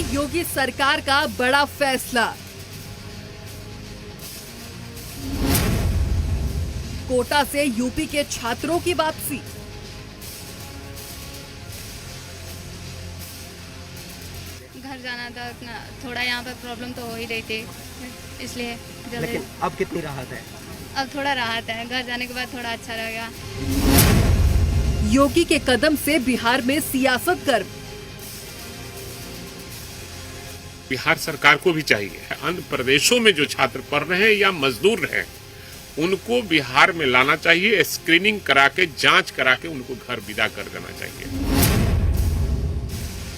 योगी सरकार का बड़ा फैसला। कोटा से यूपी के छात्रों की वापसी। घर जाना था, उतना थोड़ा यहाँ पर प्रॉब्लम तो हो ही रही थी, इसलिए जल्दी। लेकिन अब कितनी राहत है? अब थोड़ा राहत है, घर जाने के बाद थोड़ा अच्छा रहेगा। योगी के कदम से बिहार में सियासत गर्म। बिहार सरकार को भी चाहिए अन्य प्रदेशों में जो छात्र पढ़ रहे हैं या मजदूर रहे उनको बिहार में लाना चाहिए, स्क्रीनिंग करा के जांच करा के उनको घर विदा कर देना चाहिए।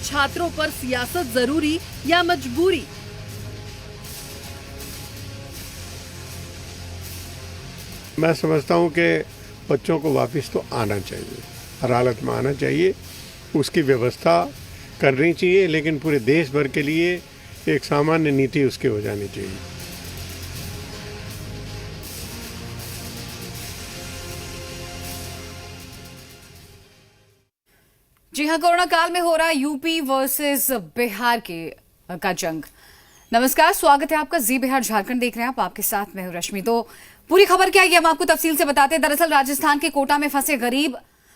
छात्रों पर सियासत जरूरी या मजबूरी? मैं समझता हूं कि बच्चों को वापस तो आना चाहिए, हर हालत में आना चाहिए, उसकी व्यवस्था करनी चाहिए, लेकिन पूरे देश भर के लिए एक सामान्य नीति उसकी हो जानी चाहिए। जी हाँ, कोरोना काल में हो रहा यूपी वर्सेस बिहार का जंग। नमस्कार, स्वागत है आपका। जी बिहार झारखंड देख रहे हैं आप, आपके साथ मैं हूं रश्मि। तो पूरी खबर क्या है हम आपको तफसील से बताते हैं। दरअसल राजस्थान के कोटा में फंसे करीब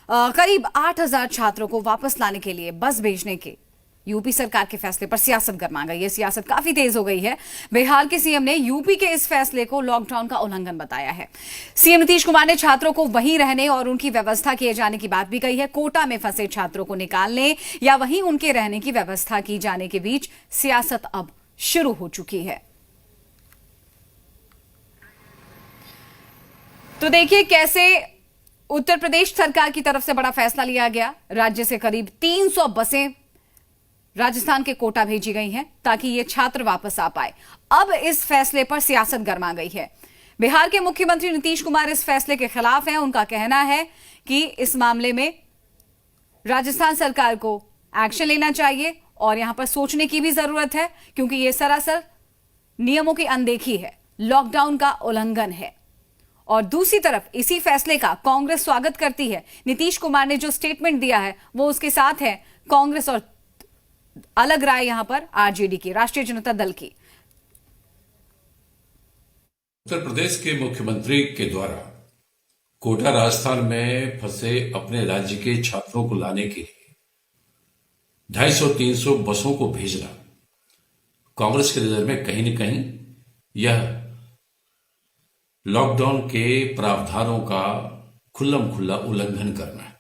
8,000 छात्रों को वापस लाने के लिए बस भेजने के यूपी सरकार के फैसले पर सियासत गर्मा गई है। सियासत काफी तेज हो गई है। बिहार के सीएम ने यूपी के इस फैसले को लॉकडाउन का उल्लंघन बताया है। सीएम नीतीश कुमार ने छात्रों को वहीं रहने और उनकी व्यवस्था किए जाने की बात भी कही है। कोटा में फंसे छात्रों को निकालने या वहीं उनके रहने की व्यवस्था की जाने के बीच सियासत अब शुरू हो चुकी है। तो देखिए कैसे उत्तर प्रदेश सरकार की तरफ से बड़ा फैसला लिया गया। राज्य से करीब 300 बसें राजस्थान के कोटा भेजी गई हैं ताकि ये छात्र वापस आ पाए। अब इस फैसले पर सियासत गर्मा गई है। बिहार के मुख्यमंत्री नीतीश कुमार इस फैसले के खिलाफ हैं। उनका कहना है कि इस मामले में राजस्थान सरकार को एक्शन लेना चाहिए और यहां पर सोचने की भी जरूरत है, क्योंकि यह सरासर नियमों की अनदेखी है, लॉकडाउन का उल्लंघन है। और दूसरी तरफ इसी फैसले का कांग्रेस स्वागत करती है। नीतीश कुमार ने जो स्टेटमेंट दिया है वो उसके साथ है कांग्रेस, और अलग राय यहां पर आरजेडी की, राष्ट्रीय जनता दल की। उत्तर प्रदेश के मुख्यमंत्री के द्वारा कोटा राजस्थान में फंसे अपने राज्य के छात्रों को लाने के लिए 250-300 बसों को भेजना कांग्रेस की नजर में कहीं न कहीं यह लॉकडाउन के प्रावधानों का खुल्लम खुल्ला उल्लंघन करना है।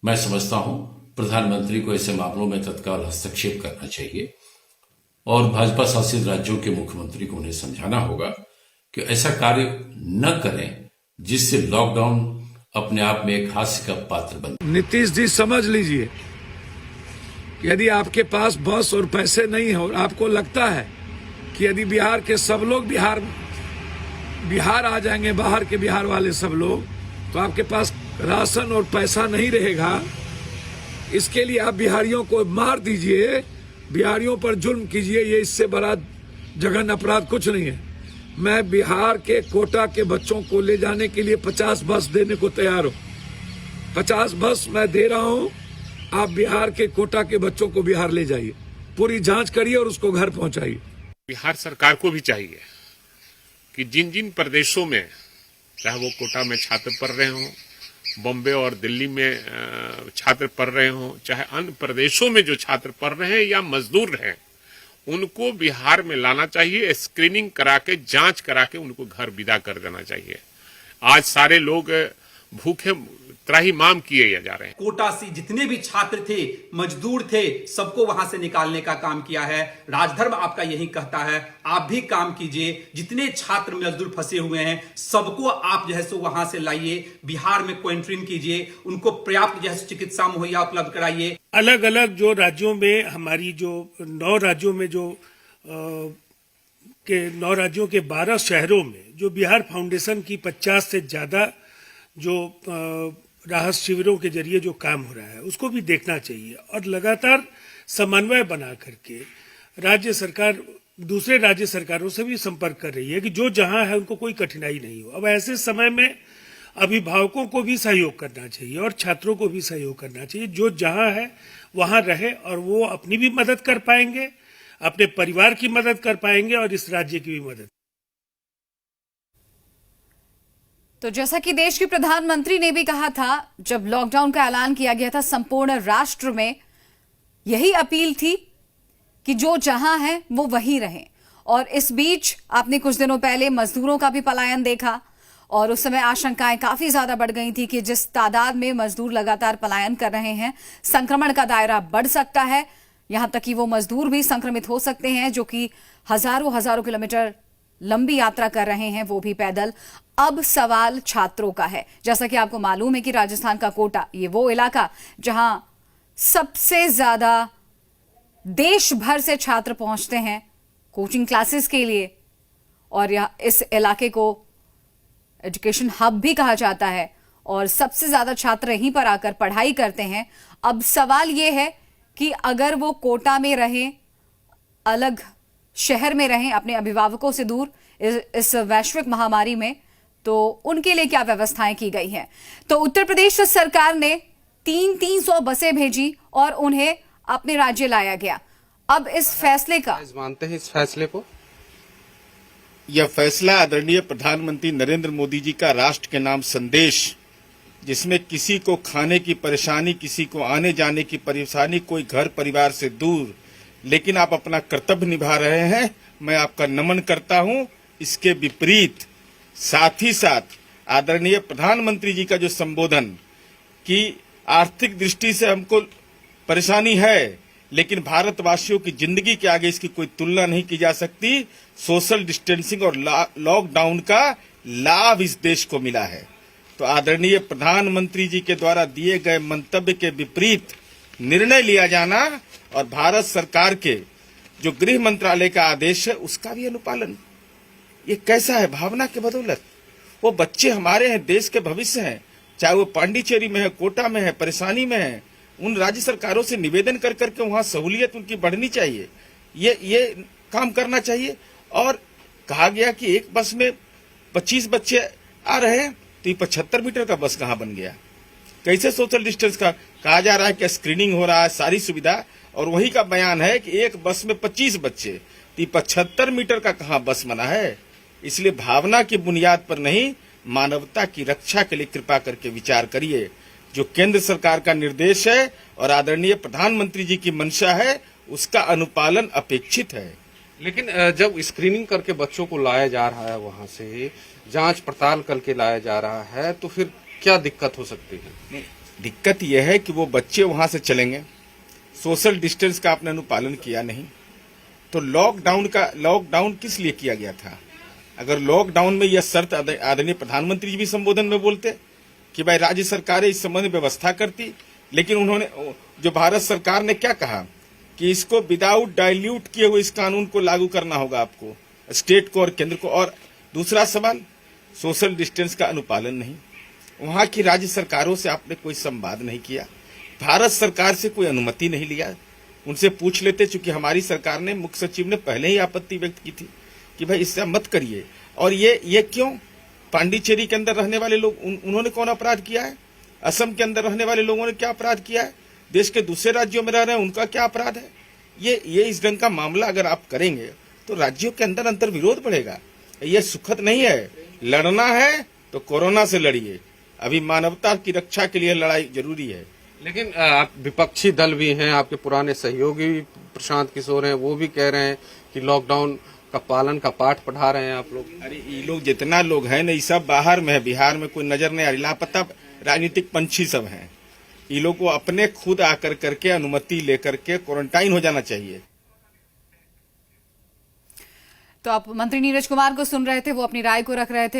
मैं समझता हूं प्रधानमंत्री को ऐसे मामलों में तत्काल हस्तक्षेप करना चाहिए और भाजपा शासित राज्यों के मुख्यमंत्री को उन्हें समझाना होगा कि ऐसा कार्य न करें जिससे लॉकडाउन अपने आप में एक हास्य का पात्र बने। नीतीश जी समझ लीजिए, यदि आपके पास बस और पैसे नहीं है और आपको लगता है कि यदि बिहार के सब लोग बिहार आ जाएंगे, बाहर के बिहार वाले सब लोग, तो आपके पास राशन और पैसा नहीं रहेगा। इसके लिए आप बिहारियों को मार दीजिए, बिहारियों पर जुल्म कीजिए, ये इससे बड़ा जघन्य अपराध कुछ नहीं है। मैं बिहार के कोटा के बच्चों को ले जाने के लिए 50 बस देने को तैयार हूँ। 50 बस मैं दे रहा हूँ, आप बिहार के कोटा के बच्चों को बिहार ले जाइए, पूरी जांच करिए और उसको घर पहुंचाइए। बिहार सरकार को भी चाहिए कि जिन जिन प्रदेशों में, चाहे वो कोटा में छात्र पढ़ रहे हों, बॉम्बे और दिल्ली में छात्र पढ़ रहे हों, चाहे अन्य प्रदेशों में जो छात्र पढ़ रहे हैं या मजदूर रहे, उनको बिहार में लाना चाहिए, स्क्रीनिंग करा के जांच करा के उनको घर विदा कर देना चाहिए। आज सारे लोग भूखे त्राहिमाम किए जा रहे हैं। कोटा से जितने भी छात्र थे, मजदूर थे, सबको वहां से निकालने का काम किया है। राजधर्म आपका यही कहता है, आप भी काम कीजिए। जितने छात्र मजदूर फंसे हुए हैं सबको आप जो है सो वहां से लाइए, बिहार में क्वारंटीन कीजिए, उनको पर्याप्त जो है चिकित्सा मुहैया उपलब्ध कराइए। अलग अलग जो राज्यों में हमारी जो 9 राज्यों में जो 9 राज्यों के 12 शहरों में जो बिहार फाउंडेशन की 50 से ज्यादा जो राहत शिविरों के जरिए जो काम हो रहा है उसको भी देखना चाहिए और लगातार समन्वय बना करके राज्य सरकार दूसरे राज्य सरकारों से भी संपर्क कर रही है कि जो जहां है उनको कोई कठिनाई नहीं हो। अब ऐसे समय में अभिभावकों को भी सहयोग करना चाहिए और छात्रों को भी सहयोग करना चाहिए। जो जहां है वहां रहे और वो अपनी भी मदद कर पाएंगे, अपने परिवार की मदद कर पाएंगे और इस राज्य की भी मदद। तो जैसा कि देश के प्रधानमंत्री ने भी कहा था, जब लॉकडाउन का ऐलान किया गया था, संपूर्ण राष्ट्र में यही अपील थी कि जो जहां है वो वहीं रहें। और इस बीच आपने कुछ दिनों पहले मजदूरों का भी पलायन देखा और उस समय आशंकाएं काफी ज्यादा बढ़ गई थी कि जिस तादाद में मजदूर लगातार पलायन कर रहे हैं, संक्रमण का दायरा बढ़ सकता है, यहां तक कि वो मजदूर भी संक्रमित हो सकते हैं जो कि हजारों किलोमीटर लंबी यात्रा कर रहे हैं, वो भी पैदल। अब सवाल छात्रों का है। जैसा कि आपको मालूम है कि राजस्थान का कोटा, ये वो इलाका जहां सबसे ज्यादा देश भर से छात्र पहुंचते हैं कोचिंग क्लासेस के लिए, और इस इलाके को एजुकेशन हब भी कहा जाता है और सबसे ज्यादा छात्र यहीं पर आकर पढ़ाई करते हैं। अब सवाल यह है कि अगर वो कोटा में रहें, अलग शहर में रहें, अपने अभिभावकों से दूर इस वैश्विक महामारी में, तो उनके लिए क्या व्यवस्थाएं की गई हैं। तो उत्तर प्रदेश सरकार ने 300 बसें भेजी और उन्हें अपने राज्य लाया गया। अब इस फैसले का मानते हैं, इस फैसले को, यह फैसला आदरणीय प्रधानमंत्री नरेंद्र मोदी जी का राष्ट्र के नाम संदेश, जिसमें किसी को खाने की परेशानी, किसी को आने जाने की परेशानी, कोई घर परिवार से दूर, लेकिन आप अपना कर्तव्य निभा रहे हैं, मैं आपका नमन करता हूं। इसके विपरीत साथ ही साथ आदरणीय प्रधानमंत्री जी का जो संबोधन कि आर्थिक दृष्टि से हमको परेशानी है, लेकिन भारतवासियों की जिंदगी के आगे इसकी कोई तुलना नहीं की जा सकती। सोशल डिस्टेंसिंग और लॉकडाउन का लाभ इस देश को मिला है। तो आदरणीय प्रधानमंत्री जी के द्वारा दिए गए मंतव्य के विपरीत निर्णय लिया जाना और भारत सरकार के जो गृह मंत्रालय का आदेश है उसका भी अनुपालन, ये कैसा है? भावना के बदौलत वो बच्चे हमारे हैं, देश के भविष्य हैं, चाहे वो पांडिचेरी में है, कोटा में है, परेशानी में है। उन राज्य सरकारों से निवेदन कर करके वहां सहूलियत उनकी बढ़नी चाहिए, ये काम करना चाहिए। और कहा गया कि एक बस में 25 बच्चे आ रहे हैं, तो ये 75 मीटर का बस कहां बन गया? कैसे सोशल डिस्टेंस का? कहा जा रहा है कि स्क्रीनिंग हो रहा है, सारी सुविधा, और वही का बयान है कि एक बस में 25 बच्चे, तो 75 मीटर का कहां बस बना है? इसलिए भावना की बुनियाद पर नहीं, मानवता की रक्षा के लिए कृपा करके विचार करिए। जो केंद्र सरकार का निर्देश है और आदरणीय प्रधानमंत्री जी की मंशा है, उसका अनुपालन अपेक्षित है। लेकिन जब स्क्रीनिंग करके बच्चों को लाया जा रहा है, वहां से जांच पड़ताल करके लाया जा रहा है, तो फिर क्या दिक्कत हो सकती है? नहीं, दिक्कत यह है कि वो बच्चे वहां से चलेंगे, सोशल डिस्टेंस का आपने अनुपालन किया नहीं, तो लॉकडाउन किस लिए किया गया था? अगर लॉकडाउन में यह शर्त आदरणीय प्रधानमंत्री जी भी संबोधन में बोलते कि भाई राज्य सरकारें इस संबंध में व्यवस्था करती, लेकिन उन्होंने, जो भारत सरकार ने क्या कहा कि इसको विदाउट डाइल्यूट किए हुए इस कानून को लागू करना होगा आपको, स्टेट को और केंद्र को। और दूसरा सवाल, सोशल डिस्टेंस का अनुपालन नहीं, वहां की राज्य सरकारों से आपने कोई संवाद नहीं किया, भारत सरकार से कोई अनुमति नहीं लिया। उनसे पूछ लेते, चूंकि हमारी सरकार ने, मुख्य सचिव ने पहले ही आपत्ति व्यक्त की थी कि भाई इससे मत करिए। और ये क्यों? पांडिचेरी के अंदर रहने वाले लोग, उन्होंने कौन अपराध किया है? असम के अंदर रहने वाले लोगों ने क्या अपराध किया है? देश के दूसरे राज्यों में रह रहे हैं, उनका क्या अपराध है? ये इस ढंग का मामला अगर आप करेंगे तो राज्यों के अंदर अंतर विरोध बढ़ेगा। ये सुखद नहीं है। लड़ना है तो कोरोना से लड़िए, अभी मानवता की रक्षा के लिए लड़ाई जरूरी है। लेकिन आप विपक्षी दल भी हैं, आपके पुराने सहयोगी प्रशांत किशोर हैं, वो भी कह रहे हैं कि लॉकडाउन का पालन का पाठ पढ़ा रहे हैं आप लोग। अरे ये लोग, जितना लोग हैं ना, ये सब बाहर में है, बिहार में कोई नजर नहीं आ रही, लापता राजनीतिक पंछी सब हैं। ये लोग को अपने खुद आकर करके अनुमति लेकर के क्वारंटाइन हो जाना चाहिए। तो आप मंत्री नीरज कुमार को सुन रहे थे, वो अपनी राय को रख रहे थे।